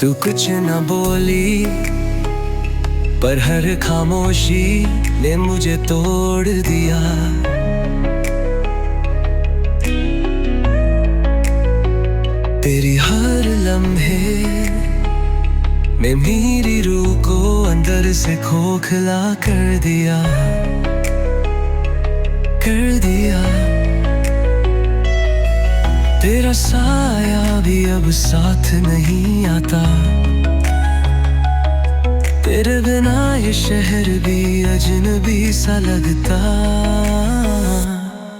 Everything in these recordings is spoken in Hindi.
तू कुछ न बोली, पर हर खामोशी ने मुझे तोड़ दिया। तेरी हर लम्हे में मेरी रूह को अंदर से खोखला कर दिया, कर दिया। तेरा साया भी अब साथ नहीं आता, तेरे बिना ये शहर भी अजनबी सा लगता।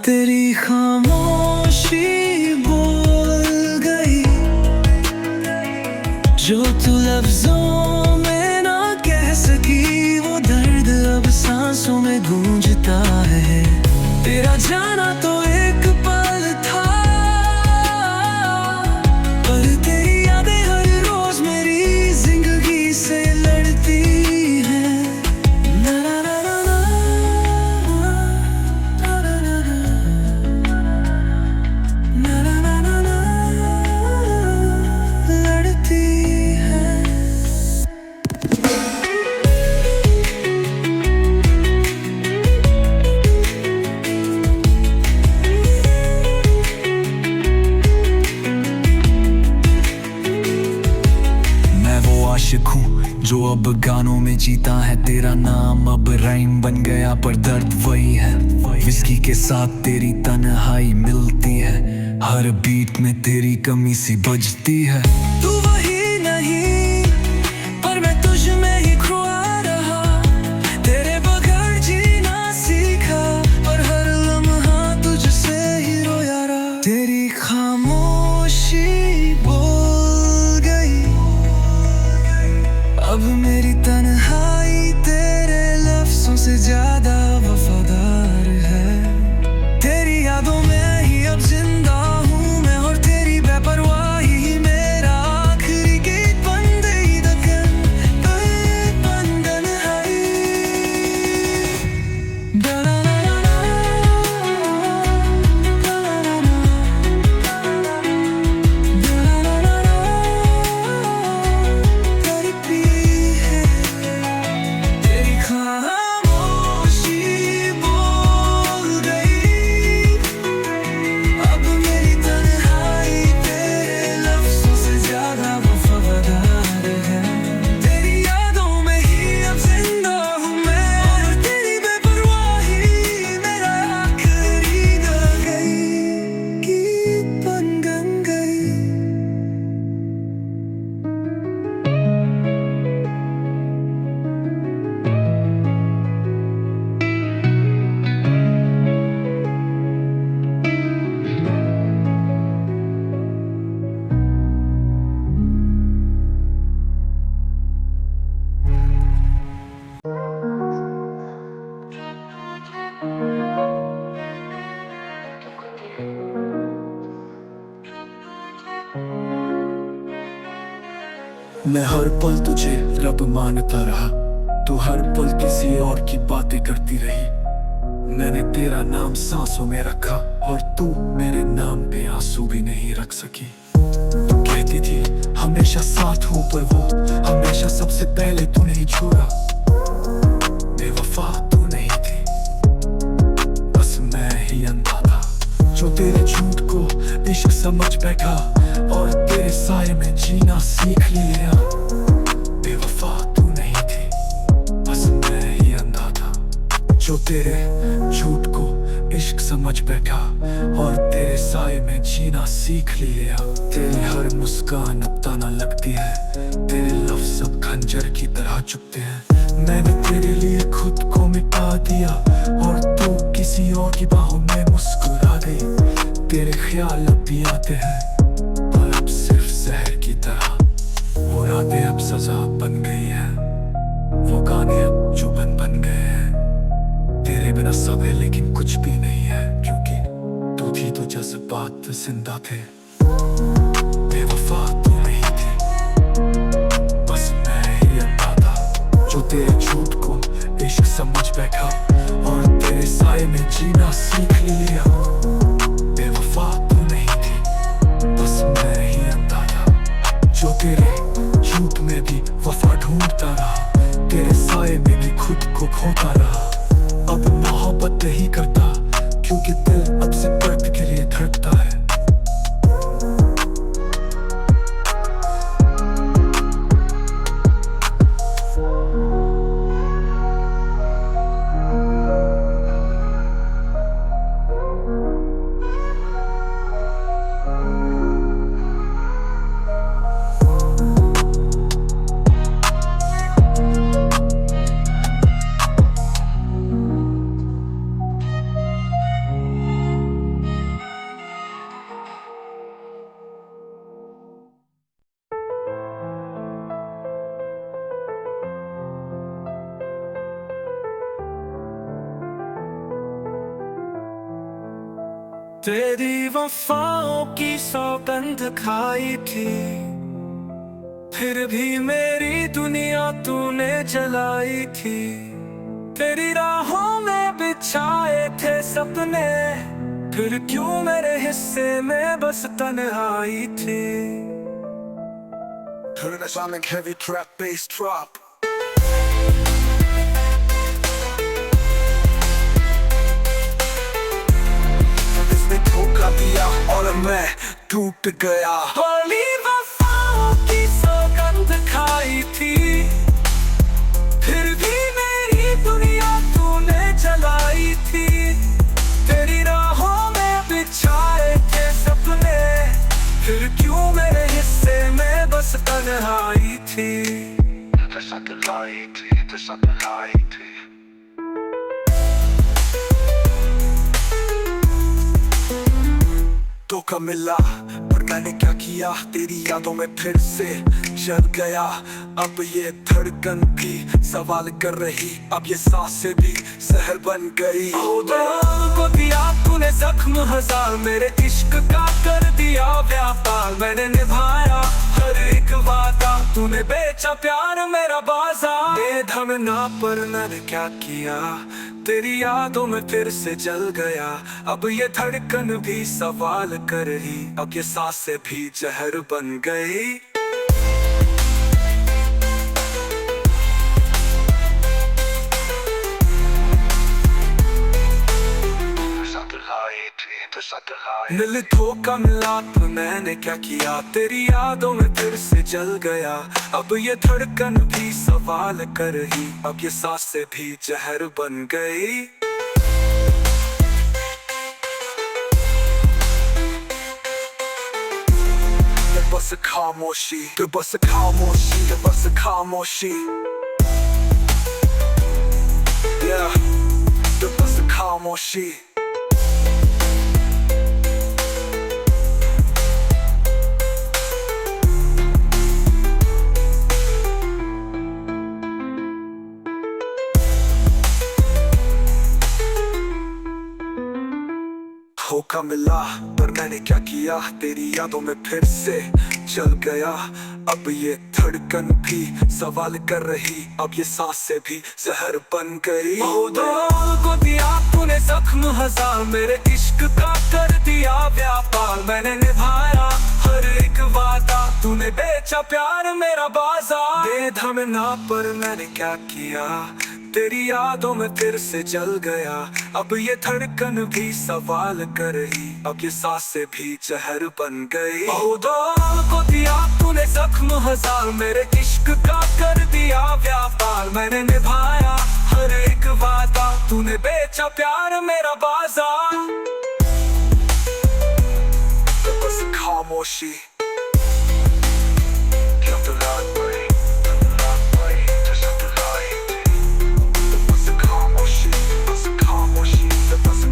तेरी खामोशी बोल गई जो तू लफ्जों में ना कह सकी, वो दर्द अब सांसों में गूंजता है। तेरा जाना तो एक पल था, पर तेरी यादें हर रोज मेरी जिंदगी से लड़ती हैं। ना ना ना ना ना, ना ना ना ना, ना ना ना ना, लड़ती हैं। आशिक हूँ जो अब गानों में जीता है, तेरा नाम अब राइम बन गया पर दर्द वही है। विस्की के साथ तेरी तन्हाई मिलती है, हर बीट में तेरी कमी सी बजती है। तू वही नहीं पर मैं तुझ में ही खोया रहा, तेरे बगैर जीना सीखा पर हर लम्हा तुझसे ही रोया रहा। तेरी खामोशी अब मेरी तन्हाई तेरे लफ्ज़ों से ज्यादा वफादार है। तेरी यादों में ही अब जिंदा हूँ मैं, और तेरी बेपरवाही ही मेरा आखिरी गीत बन गई। बंधन है मैं हर पल तुझे रब मानता रहा, तू हर पल किसी और की बातें करती रही। मैंने तेरा नाम सांसों में रखा और तू मेरे नाम पे आंसू भी नहीं रख सकी। तू कहती थी हमेशा साथ हूँ, पर वो हमेशा सबसे पहले तूने ही छोड़ा। बेवफा तू नहीं थी, बस मैं ही अंधा था जो तेरे झूठ को इश्क समझ बैठा और तेरे साए में जीना सीख लिया। बेवफा तू नहीं थी, बस मैं ही अंधा था जो तेरे झूठ को इश्क समझ बैठा और तेरे साए में जीना सीख लिया। तेरी हर मुस्कान अब ताना लगती है, तेरे लफ्ज़ अब खंजर की तरह चुभते हैं। मैंने तेरे लिए खुद को मिटा दिया और तू किसी और की बाहों में मुस्कुरा गई। तेरे ख्याल अब भी आते हैं पर अब सिर्फ जहर की तरह। वो रातें अब सजा बन गई हैं, वो गाने अब चुभन बन गए हैं। तेरे बिना सब है लेकिन कुछ भी नहीं है, क्योंकि तू थी तो जज्बात जिंदा थे। बेवफा तू नहीं थी, बस मैं ही अंधा था जो तेरे झूठ को इश्क समझ बैठा और तेरे साए में जीना सीख लिया। बेवफा तू नहीं थी, बस मैं ही अंधा था जो तेरे झूठ में भी वफा ढूंढता रहा, तेरे साए में भी खुद को खोता रहा। अब मोहब्बत नहीं करता क्योंकि दिल अब से दर्द के लिए धड़कता है। तेरी वफाओं की सौगंध खाई थी, फिर भी मेरी दुनिया तूने जलाई थी। तेरी राहों में बिछाए थे सपने, फिर क्यों मेरे हिस्से में बस तन्हाई थी। Turn the sonic heavy trap bass drop. इसने धोखा दिया और मैं टूट गया। भली वफाओं की सौगंध खाई थी, फिर भी मेरी दुनिया तूने जलाई थी। तेरी राहों में बिछाए थे सपने, फिर क्यों मेरे हिस्से में बस तन्हाई थी। धोखा मिला पर मैंने क्या किया, तेरी यादों में फिर से जल गया। अब ये धड़कन भी सवाल कर रही, अब ये सांसें भी जहर बन गई। दिल को दिया तूने जख्म हजार, मेरे इश्क का कर दिया व्यापार। मैंने निभाया हर एक वादा, तूने बेचा प्यार मेरा बाजार। बेधमना पर मैंने क्या किया, तेरी यादों में फिर से जल गया। अब ये धड़कन भी सवाल कर रही, अब ये सांसें भी जहर बन गई। मिल धोखा मिला तो मैंने क्या किया, तेरी यादों में फिर से जल गया। अब ये धड़कन भी सवाल कर रही, अब ये सांसें भी जहर बन गई। बस खामोशी, तो बस खामोशी, तो बस खामोशी। Yeah, तो बस खामोशी। धोखा मिला पर मैंने क्या किया, तेरी यादों में फिर से जल गया। अब ये धड़कन भी सवाल कर रही, अब ये सांसें भी जहर बन गई। दिल को दिया तूने जख्म हजार, मेरे इश्क का कर दिया व्यापार। मैंने निभाया हर एक वादा, तूने बेचा प्यार मेरा बाजार। बेधमना पर मैंने क्या किया, तेरी यादों में फिर से जल गया। अब ये धड़कन भी सवाल कर रही, अब ये सांसें भी जहर बन गई। दिल को दिया तूने जख्म हजार, मेरे इश्क का कर दिया व्यापार। मैंने निभाया हर एक वादा, तूने बेचा प्यार मेरा बाजार। तो बस खामोशी।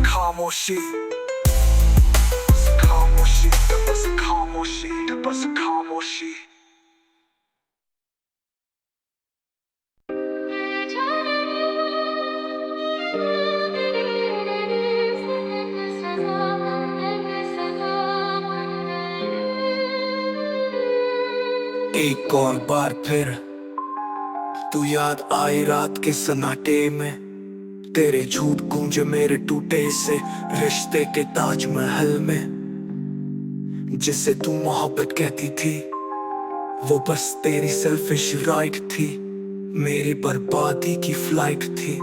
खामोशी, बस खामोशी, बस खामोशी, बस खामोशी। एक और बार फिर तू याद आई रात के सन्नाटे में, तेरे झूठ गूंजे मेरे टूटे से रिश्ते के ताजमहल में। जिसे तू मोहब्बत कहती थी, वो बस तेरी सेल्फिश राइट थी, मेरी बर्बादी की फ्लाइट थी।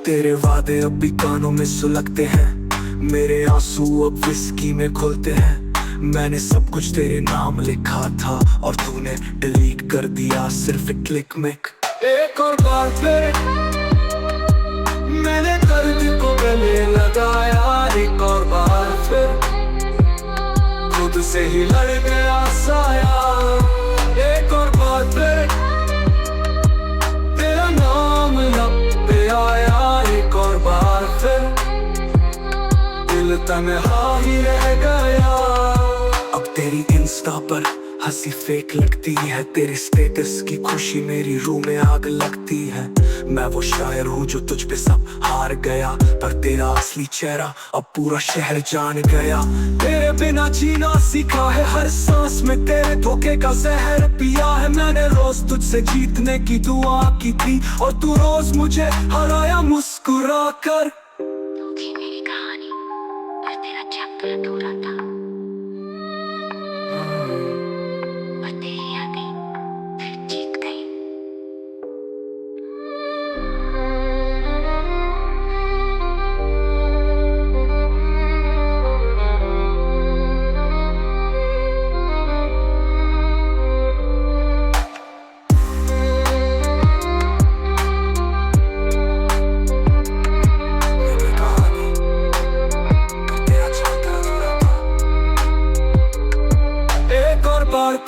तेरे वादे अब भी कानों में सुलगते हैं, मेरे आंसू अब विस्की में घुलते हैं। मैंने सब कुछ तेरे नाम लिखा था और तूने डिलीट कर दिया सिर्फ एक क्लिक में। एक और बार फिर मैंने दर्द को गले लगाया, एक और बार फिर खुद से ही लड़ गया साया। एक और बार फिर तेरा नाम लब पे आया, एक और बार फिर दिल तन्हा ही रह गया। अब तेरी इंस्टा पर हंसी फेक लगती है, तेरे स्टेटस की खुशी मेरी रूह में आग लगती है। मैं वो शायर हूँ जो तुझ पे सब हार गया, पर तेरा असली चेहरा अब पूरा शहर जान गया। तेरे बिना जीना सीखा है, हर सांस में तेरे धोखे का जहर पिया है। मैंने रोज तुझसे जीतने की दुआ की थी और तू रोज मुझे हराया मुस्कुरा कर। तू थी मेरी कहानी पर तेरा चैप्टर अधूरा था, पर तेरी यादें फिर जीत गई।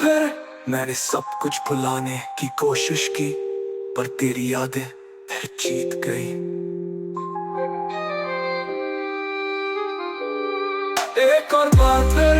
फिर मैंने सब कुछ भुलाने की कोशिश की, पर तेरी यादें फिर जीत गई। एक और बार फिर